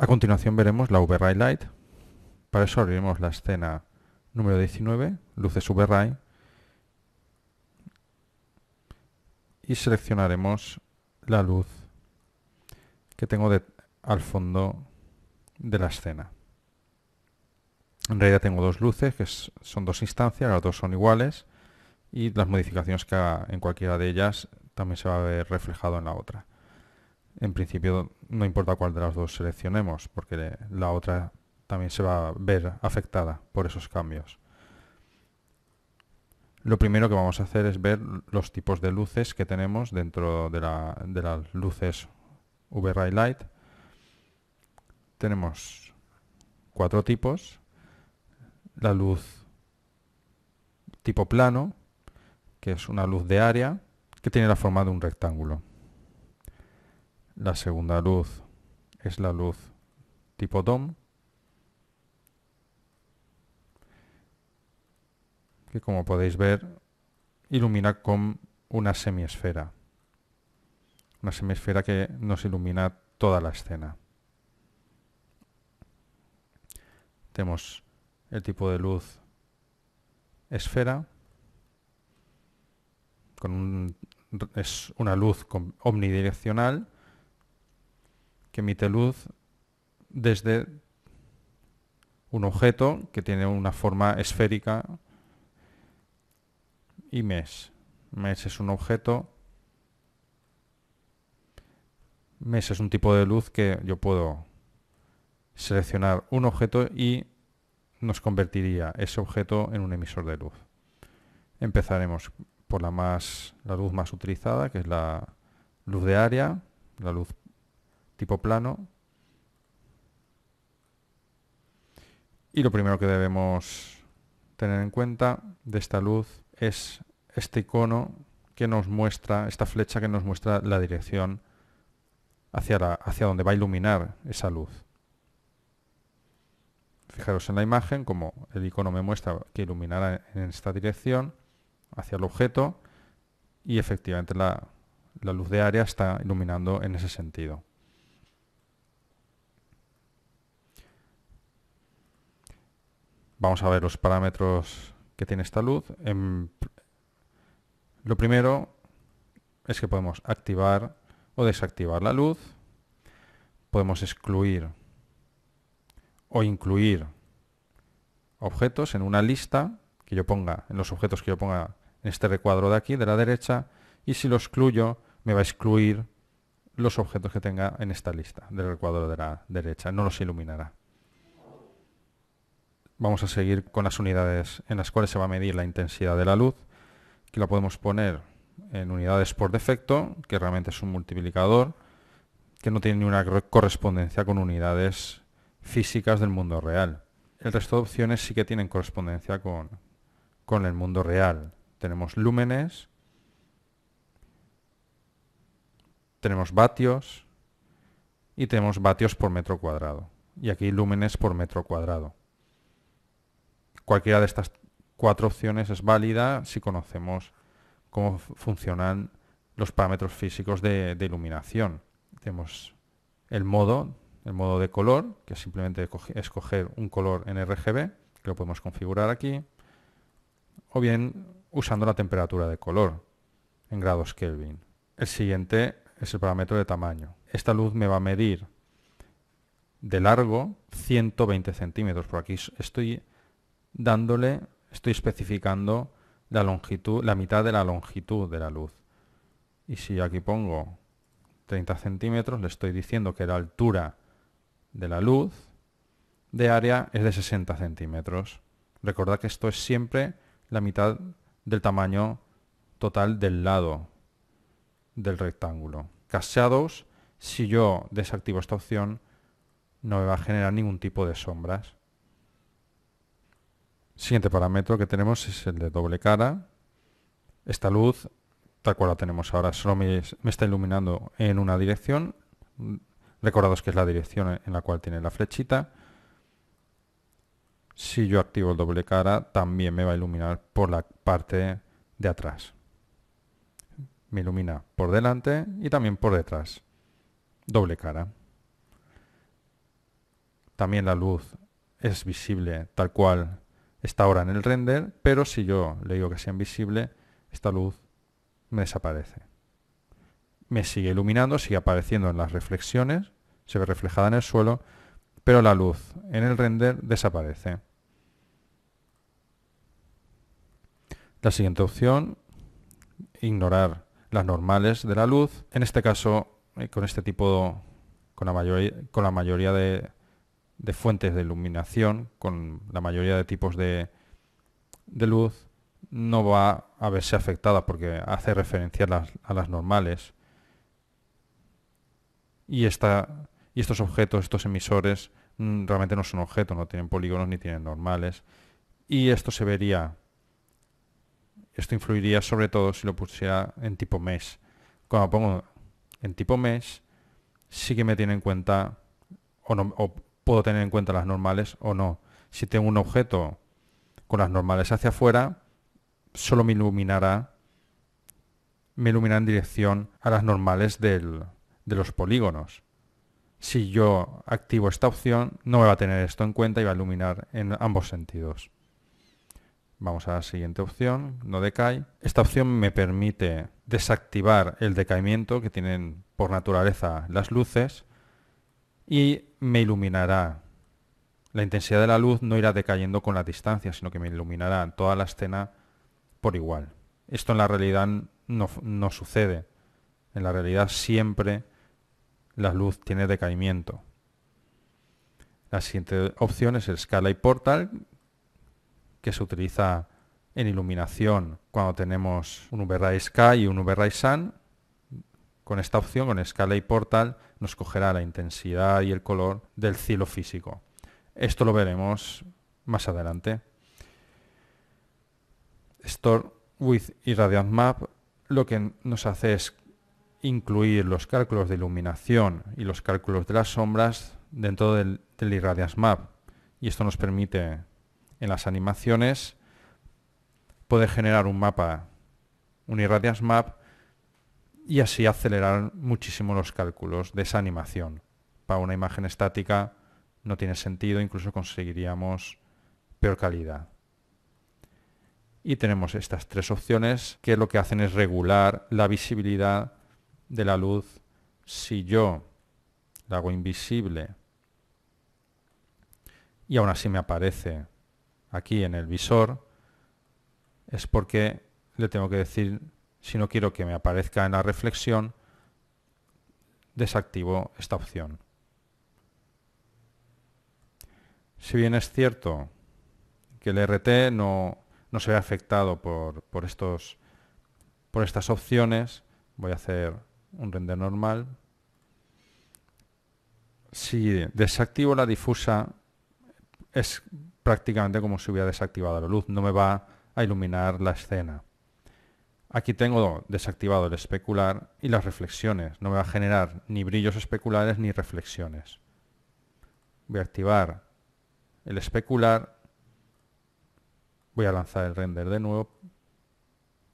A continuación veremos la VRay Lite. Para eso abriremos la escena número 19, luces VRay, y seleccionaremos la luz que tengo al fondo de la escena. En realidad tengo dos luces, que son dos instancias, las dos son iguales, y las modificaciones que haga en cualquiera de ellas también se va a ver reflejado en la otra. En principio no importa cuál de las dos seleccionemos, porque la otra también se va a ver afectada por esos cambios. Lo primero que vamos a hacer es ver los tipos de luces que tenemos dentro de las luces VRay Lite. Tenemos 4 tipos. La luz tipo plano, que es una luz de área que tiene la forma de un rectángulo. La segunda luz es la luz tipo dome, que como podéis ver ilumina con una semiesfera. Una semiesfera que nos ilumina toda la escena. Tenemos el tipo de luz esfera, es una luz omnidireccional que emite luz desde un objeto que tiene una forma esférica, y mesh. Mesh es un objeto. Mesh es un tipo de luz que yo puedo seleccionar un objeto y nos convertiría ese objeto en un emisor de luz. Empezaremos por la luz más utilizada, que es la luz de área, la luz tipo plano. Y lo primero que debemos tener en cuenta de esta luz es este icono que nos muestra, esta flecha que nos muestra la dirección hacia donde va a iluminar esa luz. Fijaros en la imagen como el icono me muestra que iluminará en esta dirección hacia el objeto, y efectivamente la luz de área está iluminando en ese sentido. Vamos a ver los parámetros que tiene esta luz. Lo primero es que podemos activar o desactivar la luz. Podemos excluir o incluir objetos en una lista que yo ponga, en los objetos que yo ponga en este recuadro de aquí, de la derecha, y si lo excluyo, me va a excluir los objetos que tenga en esta lista del recuadro de la derecha, no los iluminará. Vamos a seguir con las unidades en las cuales se va a medir la intensidad de la luz, que la podemos poner en unidades por defecto, que realmente es un multiplicador, que no tiene ni una correspondencia con unidades físicas del mundo real. El resto de opciones sí que tienen correspondencia con el mundo real. Tenemos lúmenes, tenemos vatios y tenemos vatios por metro cuadrado. Y aquí lúmenes por metro cuadrado. Cualquiera de estas 4 opciones es válida si conocemos cómo funcionan los parámetros físicos de iluminación. Tenemos el modo de color, que es simplemente escoger un color en RGB, que lo podemos configurar aquí, o bien usando la temperatura de color en grados Kelvin. El siguiente es el parámetro de tamaño. Esta luz me va a medir de largo 120 centímetros. Por aquí estoy especificando la longitud, la mitad de la longitud de la luz. Y si aquí pongo 30 centímetros, le estoy diciendo que la altura de la luz de área es de 60 centímetros. Recordad que esto es siempre la mitad del tamaño total del lado del rectángulo. Cast Shadows, si yo desactivo esta opción, no me va a generar ningún tipo de sombras. Siguiente parámetro que tenemos es el de doble cara. Esta luz, tal cual la tenemos ahora, solo me está iluminando en una dirección. Recordados que es la dirección en la cual tiene la flechita. Si yo activo el doble cara, también me va a iluminar por la parte de atrás. Me ilumina por delante y también por detrás. Doble cara. también la luz es visible tal cual está ahora en el render, pero si yo le digo que sea invisible, esta luz me desaparece. Me sigue iluminando, sigue apareciendo en las reflexiones, se ve reflejada en el suelo, pero la luz en el render desaparece. La siguiente opción, ignorar las normales de la luz. En este caso, con este tipo, con la mayoría de fuentes de iluminación, con la mayoría de tipos de luz, no va a verse afectada porque hace referencia a las normales. Y estos objetos, estos emisores, realmente no son objetos, no tienen polígonos ni tienen normales. Y esto influiría sobre todo si lo pusiera en tipo mesh. Cuando pongo en tipo mesh, sí que me tiene en cuenta o puedo tener en cuenta las normales o no. Si tengo un objeto con las normales hacia afuera, solo me iluminará en dirección a las normales de los polígonos. Si yo activo esta opción, no me va a tener esto en cuenta y va a iluminar en ambos sentidos. Vamos a la siguiente opción, no decae. Esta opción me permite desactivar el decaimiento que tienen por naturaleza las luces y me iluminará. La intensidad de la luz no irá decayendo con la distancia, sino que me iluminará toda la escena por igual. Esto en la realidad no sucede. En la realidad siempre la luz tiene decaimiento. La siguiente opción es el Scala Portal, que se utiliza en iluminación cuando tenemos un VRay Sky y un VRay Sun. Con esta opción, con Scala Portal, nos cogerá la intensidad y el color del cielo físico. Esto lo veremos más adelante. Store with Irradiance Map lo que nos hace es incluir los cálculos de iluminación y los cálculos de las sombras dentro del Irradiance Map. Y esto nos permite en las animaciones poder generar un mapa, un Irradiance Map, y así acelerar muchísimo los cálculos de esa animación. Para una imagen estática no tiene sentido, incluso conseguiríamos peor calidad. Y tenemos estas tres opciones que lo que hacen es regular la visibilidad de la luz. Si yo la hago invisible y aún así me aparece aquí en el visor, es porque le tengo que decir, si no quiero que me aparezca en la reflexión, desactivo esta opción. Si bien es cierto que el RT no se ve afectado por estas opciones, voy a hacer un render normal. Si desactivo la difusa, es prácticamente como si hubiera desactivado la luz, no me va a iluminar la escena. Aquí tengo desactivado el especular y las reflexiones, no me va a generar ni brillos especulares ni reflexiones. Voy a activar el especular, voy a lanzar el render de nuevo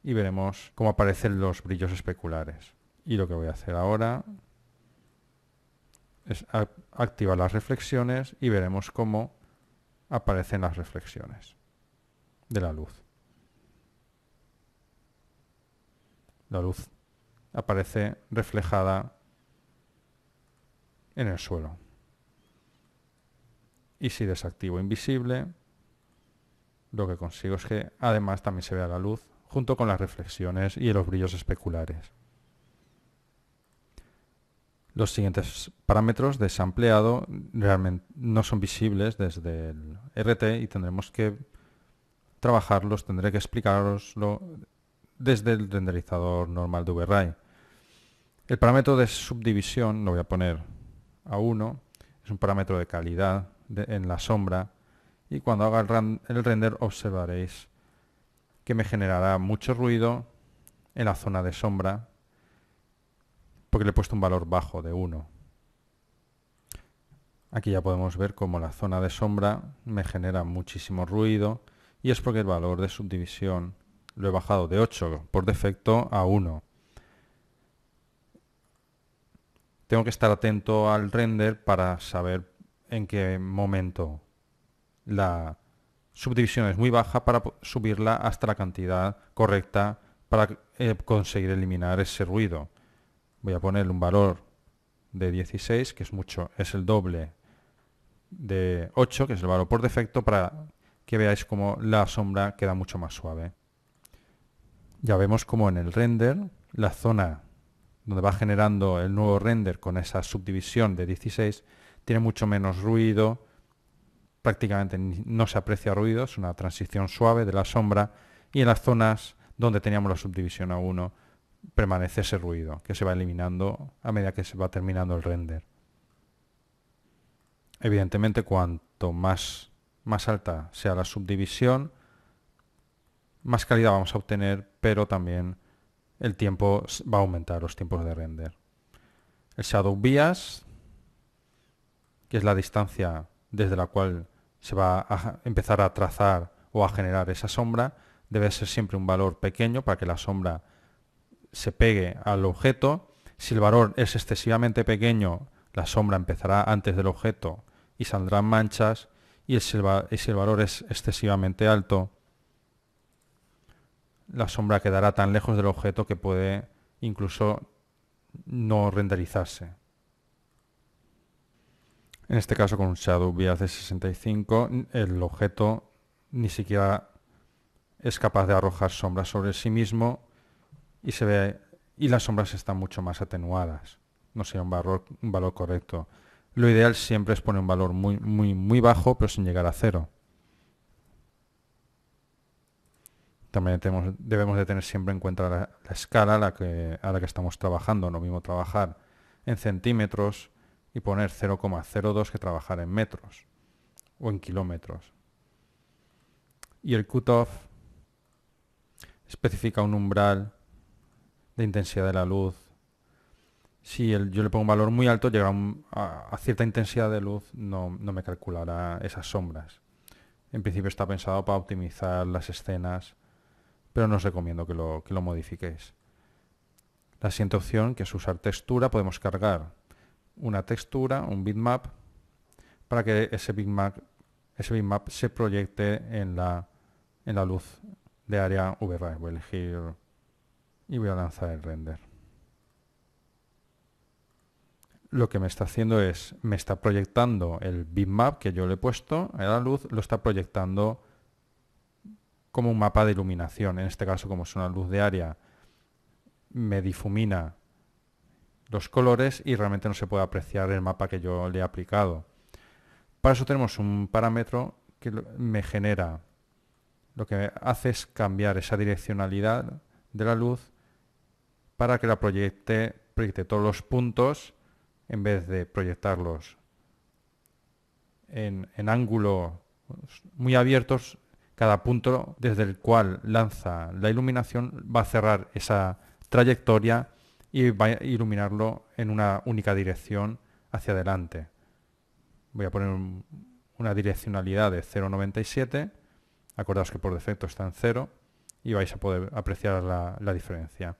y veremos cómo aparecen los brillos especulares. Y lo que voy a hacer ahora es activar las reflexiones y veremos cómo aparecen las reflexiones de la luz. La luz aparece reflejada en el suelo. Y si desactivo invisible, lo que consigo es que además también se vea la luz junto con las reflexiones y los brillos especulares. Los siguientes parámetros de sampleado realmente no son visibles desde el RT y tendremos que trabajarlos, tendré que explicaroslo desde el renderizador normal de VRay. El parámetro de subdivisión lo voy a poner a 1, es un parámetro de calidad en la sombra, y cuando haga el render observaréis que me generará mucho ruido en la zona de sombra porque le he puesto un valor bajo de 1. Aquí ya podemos ver cómo la zona de sombra me genera muchísimo ruido y es porque el valor de subdivisión lo he bajado de 8 por defecto a 1. Tengo que estar atento al render para saber en qué momento la subdivisión es muy baja para subirla hasta la cantidad correcta para conseguir eliminar ese ruido. Voy a ponerle un valor de 16, que es mucho, es el doble de 8, que es el valor por defecto, para que veáis cómo la sombra queda mucho más suave. Ya vemos como en el render, la zona donde va generando el nuevo render con esa subdivisión de 16 tiene mucho menos ruido, prácticamente no se aprecia ruido, es una transición suave de la sombra, y en las zonas donde teníamos la subdivisión a 1 permanece ese ruido que se va eliminando a medida que se va terminando el render. Evidentemente, cuanto más alta sea la subdivisión, más calidad vamos a obtener, pero también el tiempo va a aumentar, los tiempos de render. El Shadow Bias, que es la distancia desde la cual se va a empezar a trazar o a generar esa sombra, debe ser siempre un valor pequeño para que la sombra se pegue al objeto. Si el valor es excesivamente pequeño, la sombra empezará antes del objeto y saldrán manchas, y si el valor es excesivamente alto, la sombra quedará tan lejos del objeto que puede incluso no renderizarse. En este caso, con un Shadow Bias de 65, el objeto ni siquiera es capaz de arrojar sombras sobre sí mismo y las sombras están mucho más atenuadas. No sería un valor correcto. Lo ideal siempre es poner un valor muy bajo, pero sin llegar a cero. También debemos de tener siempre en cuenta la escala a la que estamos trabajando. No mismo trabajar en centímetros y poner 0,02 que trabajar en metros o en kilómetros. Y el cutoff especifica un umbral de intensidad de la luz. Si yo le pongo un valor muy alto, llegará a cierta intensidad de luz, no me calculará esas sombras. En principio está pensado para optimizar las escenas, pero no os recomiendo que lo modifiquéis. La siguiente opción, que es usar textura, podemos cargar una textura, un bitmap, para que ese bitmap se proyecte en la luz de área VRAI. Voy a elegir y voy a lanzar el render. Lo que me está haciendo me está proyectando el bitmap que yo le he puesto a la luz, lo está proyectando como un mapa de iluminación. En este caso, como es una luz de área, me difumina los colores y realmente no se puede apreciar el mapa que yo le he aplicado. Para eso tenemos un parámetro que me genera, lo que hace es cambiar esa direccionalidad de la luz para que la proyecte todos los puntos, en vez de proyectarlos en ángulos muy abiertos. Cada punto desde el cual lanza la iluminación va a cerrar esa trayectoria y va a iluminarlo en una única dirección hacia adelante. Voy a poner una direccionalidad de 0,97. Acordaos que por defecto está en 0 y vais a poder apreciar la diferencia.